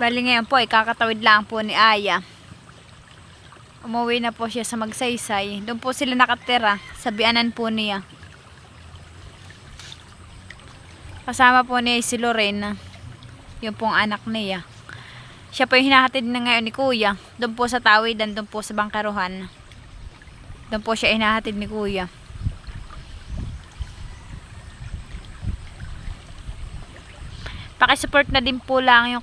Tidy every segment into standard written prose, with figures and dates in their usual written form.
Bali ngayon po ay kakatawid lang po ni Aya. Umuwi na po siya sa Magsaysay. Doon po sila nakatira sa bianan po niya. Kasama po niya si Lorena, yung pong anak niya. Siya po yung hinahatid na ngayon ni Kuya. Doon po sa tawidan, doon po sa bangkaruhan. Doon po siya hinahatid ni Kuya. Pakisupport na din po lang yung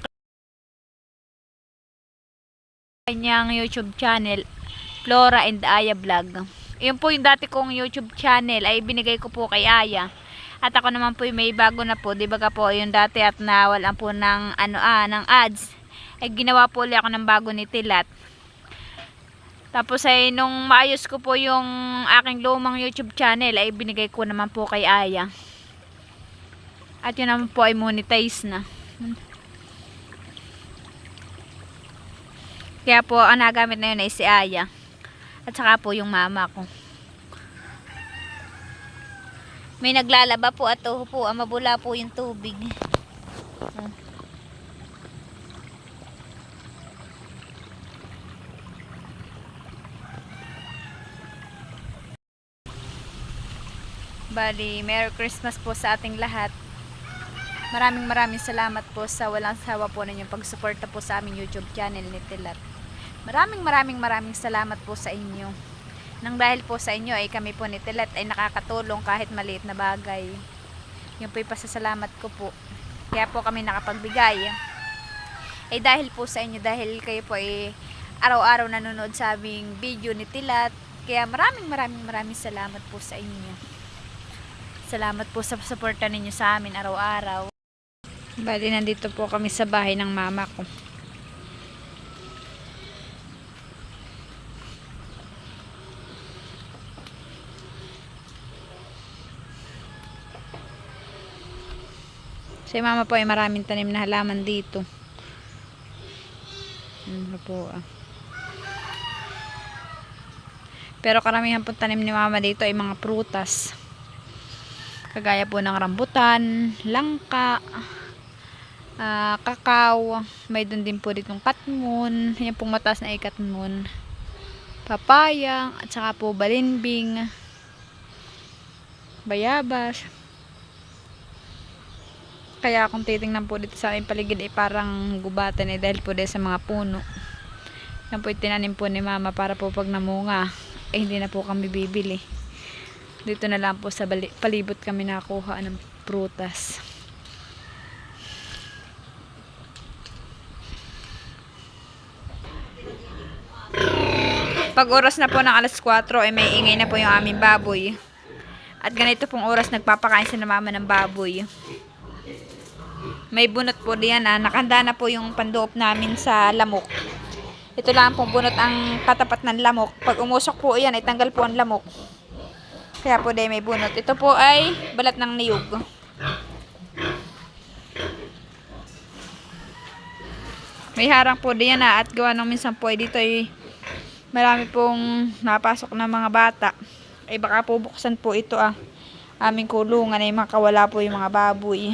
kanyang YouTube channel, Flora and Aya Vlog. Yun po yung dati kong YouTube channel ay binigay ko po kay Aya. At ako naman po yung may bago na po, di ba ka po yung dati at nawalan po ng ng ads. Ay ginawa po ulit ako ng bago ni Tilat. Tapos ay nung maayos ko po yung aking lumang YouTube channel ay binigay ko naman po kay Aya. At yun naman po ay monetize na. Kaya po ang nagamit na yun ay si Aya. At saka po yung mama ko. May naglalaba po at po, mabula po yung tubig. Bali, Merry Christmas po sa ating lahat. Maraming salamat po sa walang sawa po ninyong pagsuporta po sa aming YouTube channel ni Tilat. Maraming salamat po sa inyo. Nang dahil po sa inyo ay kami po ni Tilat ay nakakatulong kahit maliit na bagay. Yung po yung pasasalamat ko po. Kaya po kami nakapagbigay. Ay dahil po sa inyo, dahil kayo po ay araw-araw nanonood sa aming video ni Tilat. Kaya maraming salamat po sa inyo. Salamat po sa suporta ninyo sa amin araw-araw. Bali, nandito po kami sa bahay ng mama ko. Si mama po ay maraming tanim na halaman dito. Po, Pero karamihan po tanim ni mama dito ay mga prutas. Kagaya po ng rambutan, langka, kakao, may dun din po ditong katmon, yan pong mataas na ikatmon, papaya, at saka po balimbing, bayabas. Kaya kung titingnan po dito sa aming paligid ay parang gubatan dahil po dahil sa mga puno. Yan po itinanim po ni mama para po pag namunga ay hindi na po kami bibili. Dito na lang po sa palibot kami nakuha ng prutas. Pag oras na po ng alas 4 ay may ingay na po yung aming baboy. At ganito pong oras nagpapakain sa mama ng baboy. May bunot po diyan nakahanda na po yung pandoop namin sa lamok. Ito lang pong bunot ang katapat ng lamok. Pag umusok po yan ay tanggal po ang lamok. Kaya po may bunot. Ito po ay balat ng niyog. May harang po diyan at gawa ng minsan po ay dito ay marami pong napasok na mga bata. Ay baka po buksan po ito aming kulungan ay makawala po yung mga baboy.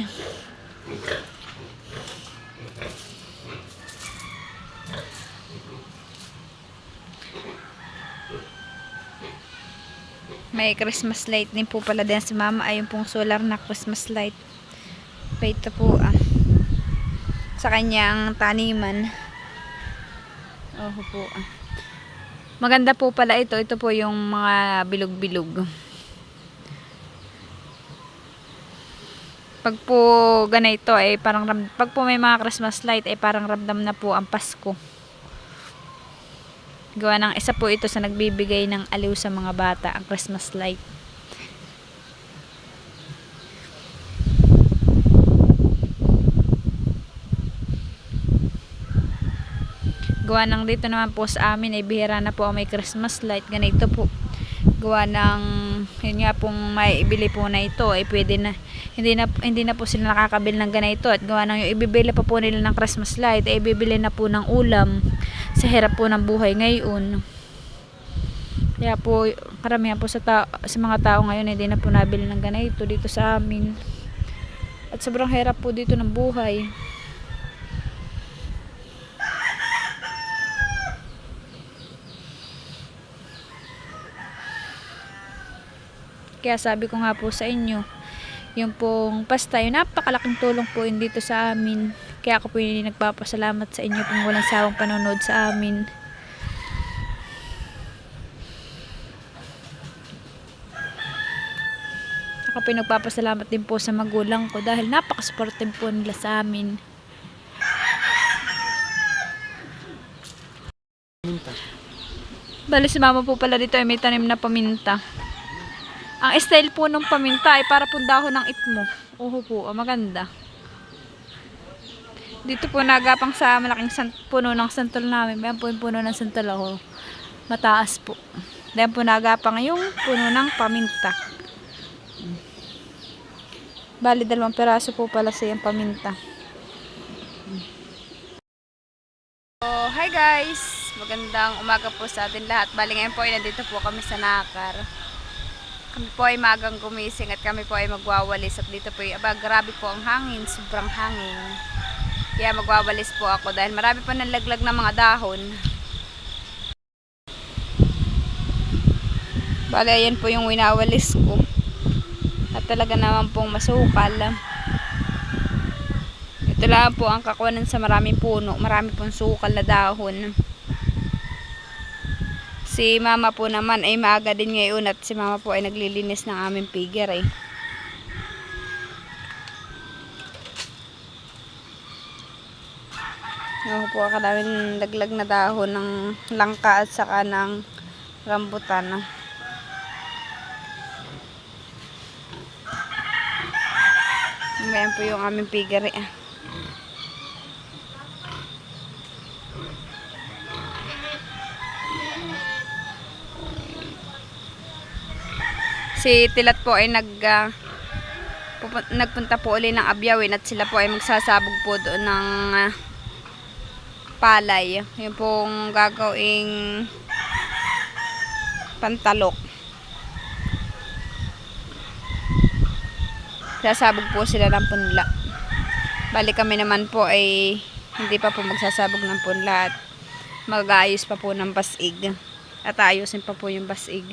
May Christmas light din po pala din si mama. Ayun pong solar na Christmas light. Pa ito po sa kanyang taniman. Oh po. Maganda po pala ito. Ito po yung mga bilog-bilog. Pag po ganito ay parang pag po may mga Christmas light ay parang ramdam na po ang Pasko. Gawa ng isa po ito sa nagbibigay ng aliw sa mga bata, ang Christmas light. Gawa ng dito naman po sa amin ay bihira na po may Christmas light. Ganito po. Gawa ng yun nga pong may ibili po na ito ay pwede na hindi na po sila nakakabili ng ganito, at gawa ng yung ibibili pa po nila ng Christmas light ay bibili na po ng ulam sa hirap po ng buhay ngayon. Kaya po karamihan po sa mga tao ngayon hindi na po nabili ng ganito dito sa amin. At sobrang hirap po dito ng buhay. Kaya sabi ko nga po sa inyo, yung pong pasta, yung napakalaking tulong po yun dito sa amin. Kaya ako po yung nagpapasalamat sa inyo kung walang sawang panonood sa amin. Ako po yung nagpapasalamat din po sa magulang ko dahil napaka-supportive po nila sa amin. Bali si mama po pala dito ay may tanim na paminta. Ang style po ng paminta ay para po dahon ng itmo. Oho po, maganda. Dito po nagapang sa malaking puno ng santol namin. Bayan po yung puno ng santol ako. Mataas po. Bayan po nagapang yung puno ng paminta. Bali 2 peraso po pala siyang paminta. So, hi guys! Magandang umaga po sa atin lahat. Bali ngayon po ay nandito po kami sa Nakar. Kami po ay magang gumising at kami po ay magwawalis. At dito po ay, grabe po ang hangin. Sobrang hangin. Kaya magwawalis po ako dahil marami pa nalaglag na mga dahon. Bali, ayan po yung winawalis ko. At talaga naman pong masukal. Ito lang po ang kakunan sa maraming puno. Marami pong sukal na dahon. Si mama po naman ay maaga din ngayon at si mama po ay naglilinis ng aming pigger eh. Ako po akalamin laglag na dahon ng langka at saka ng rambutan. Ayan po yung aming pigger eh. Si Tilat po ay nagpunta po uli ng Abyawin at sila po ay magsasabog po doon ng palay. Yung pong gagawing pantalok. Sasabog po sila ng punla. Bali kami naman po ay hindi pa po magsasabog ng punla at mag-aayos pa po ng basig. At ayusin pa po yung basig.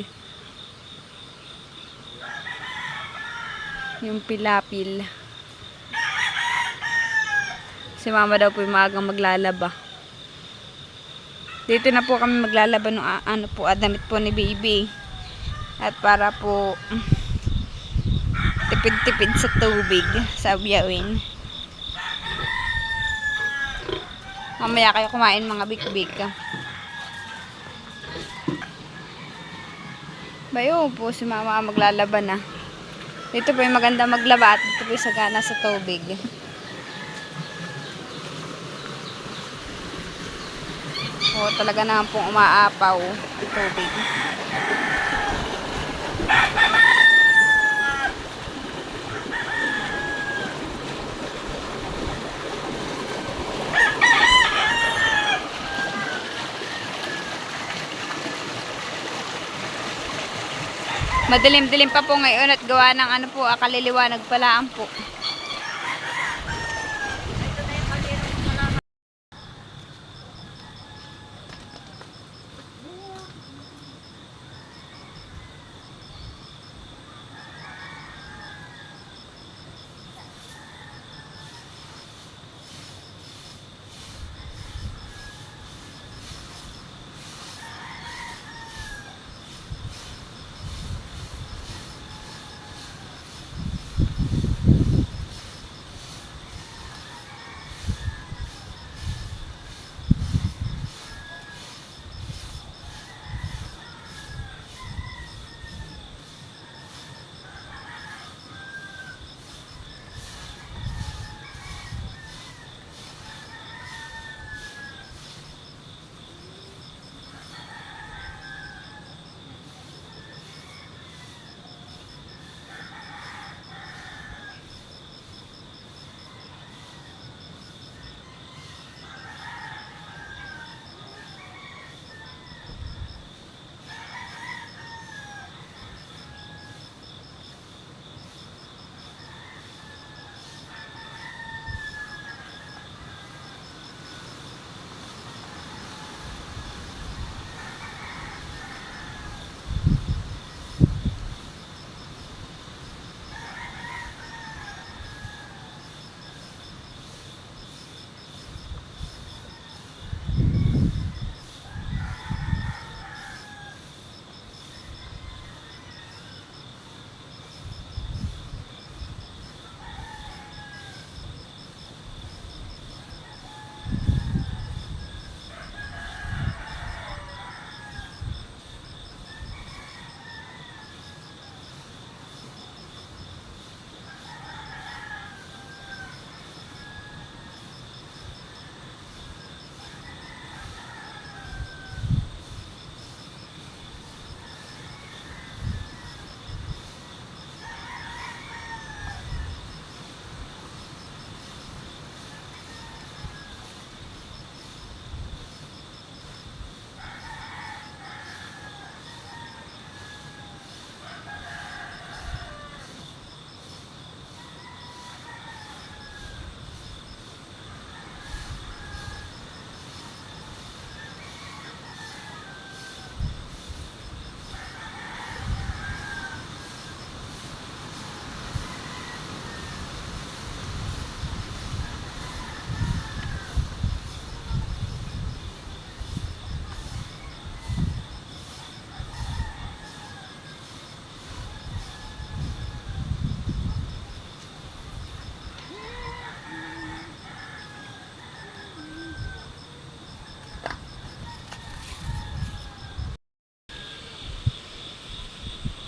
Yung pilapil. Si mama daw po yung maagang maglalaba. Dito na po kami maglalaba ng damit po ni baby. At para po tipid-tipid sa tubig sa Abyawin. Mamaya kayo kumain mga big-big. Bayo po si mama maglalaba na. Dito po yung maganda maglaba at dito po yung sagana sa tubig. O talaga naman pong umaapaw ang tubig. Madilim-dilim pa po ngayon at gawa ng kaliliwanag palaan po.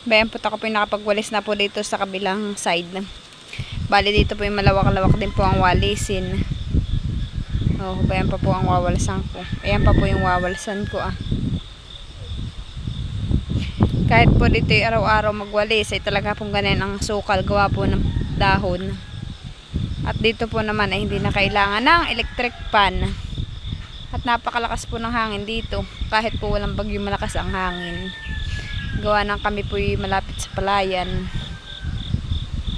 Bayan po ako po yung nakapagwalis na po dito sa kabilang side. Bali dito po yung malawak-lawak din po ang walisin. Oh, bayan pa po ang wawalsan ko. Ayan pa po yung wawalsan ko Kahit po dito yung araw-araw magwalis ay talaga pong ganyan ang sukal gawa po ng dahon. At dito po naman ay hindi na kailangan ng electric fan. At napakalakas po ng hangin dito. Kahit po walang bagyo malakas ang hangin. Gawa ng kami po yung malapit sa palayan.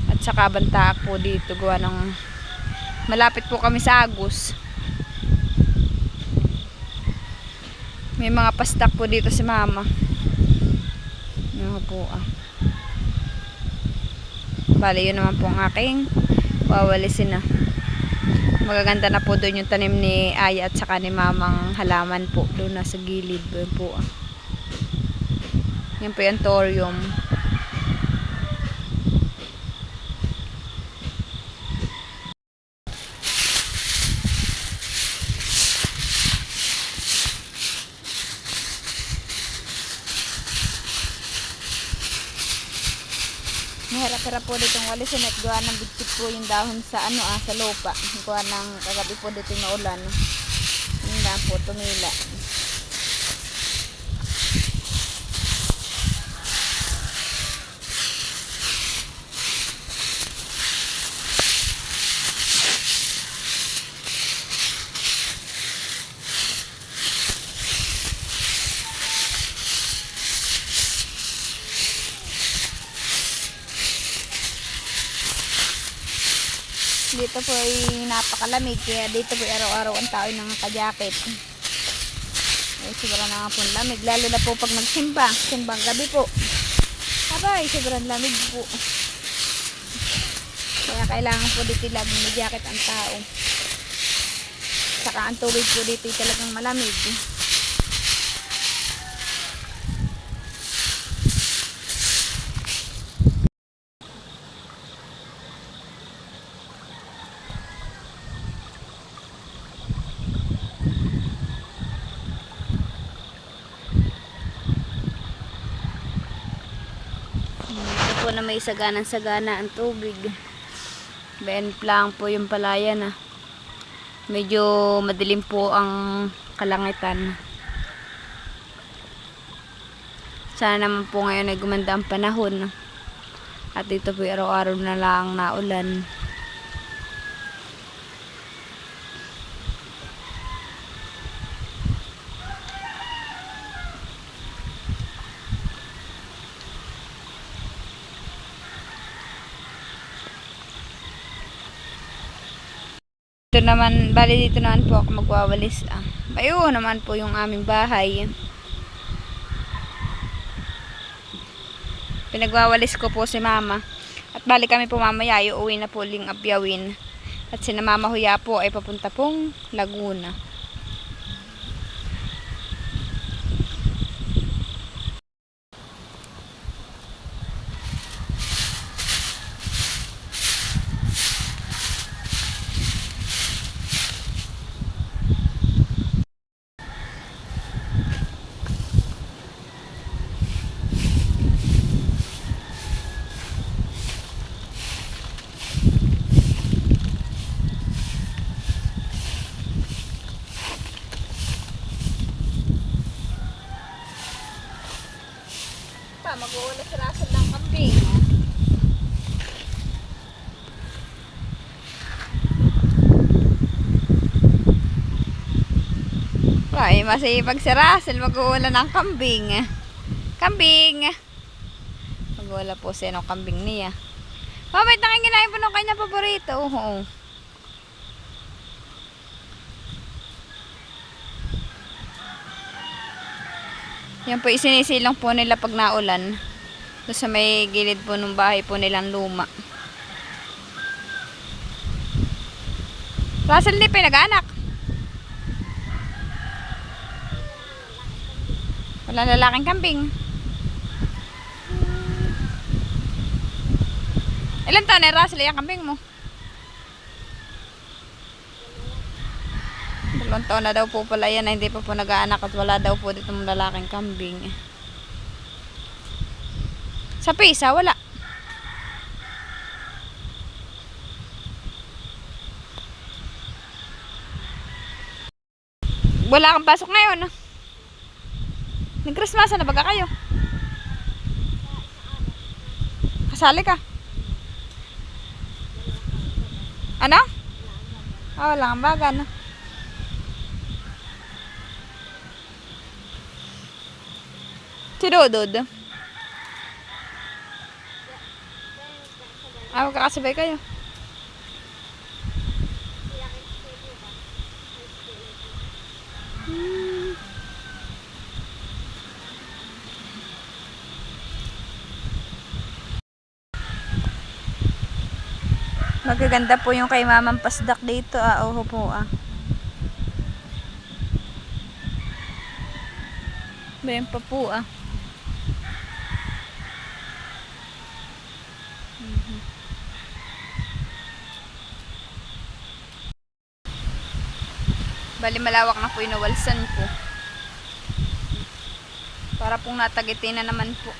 At saka Bantaak po dito. Gawa ng malapit po kami sa Agus. May mga pastak po dito si mama. Ano po Bali yun naman po ang aking wawalisin na. Magaganda na po doon yung tanim ni Aya at saka ni mamang halaman po. Doon nasa gilid. Doon po Yan po yung thorium. Mahirap-hirap po ditong walisin at gawa ng bigkit po yung dahon sa sa lupa. Gawa ng kagabi po dito na ulan. Yun lang po tumila. Dito po ay napakalamig kaya dito po araw-araw ang tao ng naka-jacket. Ay sobrang na nga po lamig lalo na po pag simbang gabi po. Abay, sobrang lamig po. Kaya kailangan po dito laging may jacket ang tao. Saka ang tubig po dito talagang malamig. Po na may sagana ang tubig. Ben lang po yung palayan Medyo madilim po ang kalangitan. Sana naman po ngayon ay gumanda ang panahon. At dito po araw-araw na lang naulan. Dito naman, bali dito naman po ako magwawalis Ayun naman po yung aming bahay. Pinagwawalis ko po si mama. At bali kami po mamaya, uuwi na po ling Abyawin. At si mama Huya po ay papunta pong Laguna. Mag-uulas sa rasal ng kambing. Ay, masipag si Russell. Mag-uulan ng kambing. Kambing! Mag-uula po siya ng kambing niya. Mamay, nakinginain po ng kanya paborito. Oo. Yan po, isinisilang po nila pag naulan. Doon sa may gilid po ng bahay po nilang luma. Russell, hindi pinag-anak. Wala lalaking kambing. Ilan taon na Russell yung kambing mo? 2 taon na daw po pala yan na hindi pa po nag-aanak at wala daw po dito ng lalaking kambing. Sa pisa, wala. Wala kang pasok ngayon. Nag-Christmas na baga kayo? Kasali ka? Ano? Ah, wala kang baga, no? Si Dodod. Ah, magkakasabay kayo. Magaganda po yung kay Mamang Pasdak dito. Ah, oho po ah. Bayan pa po ah. Bali malawak na po yung nawalsan po. Para pong natagiti na naman po.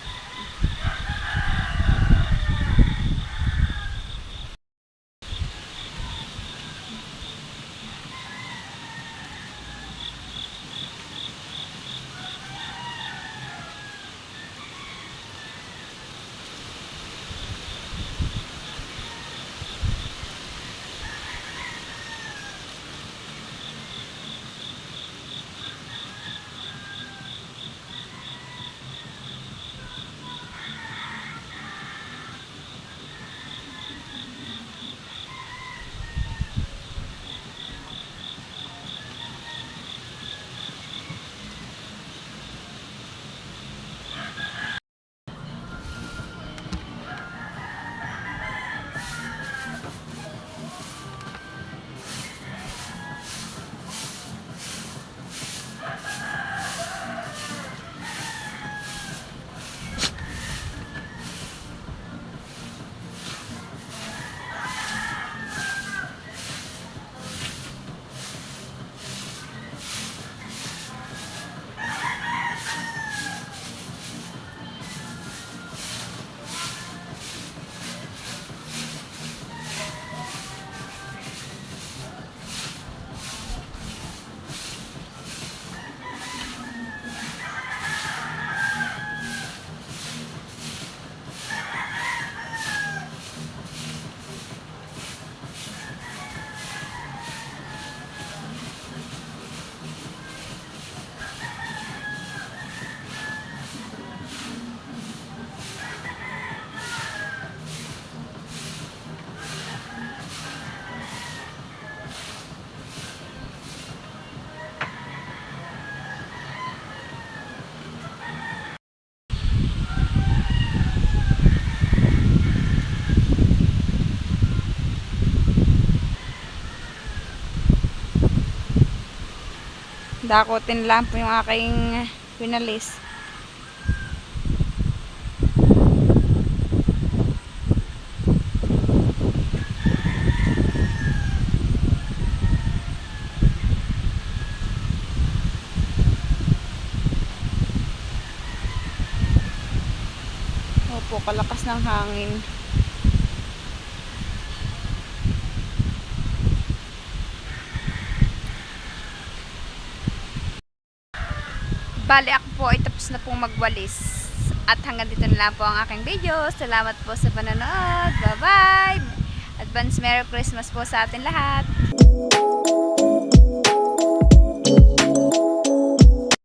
Dakotin lang po yung aking pinalis. Opo, kalakas ng hangin. Bali ako po ay tapos na pong magwalis. At hanggang dito na lang po ang aking video. Salamat po sa panonood. Bye bye! Advance Merry Christmas po sa atin lahat.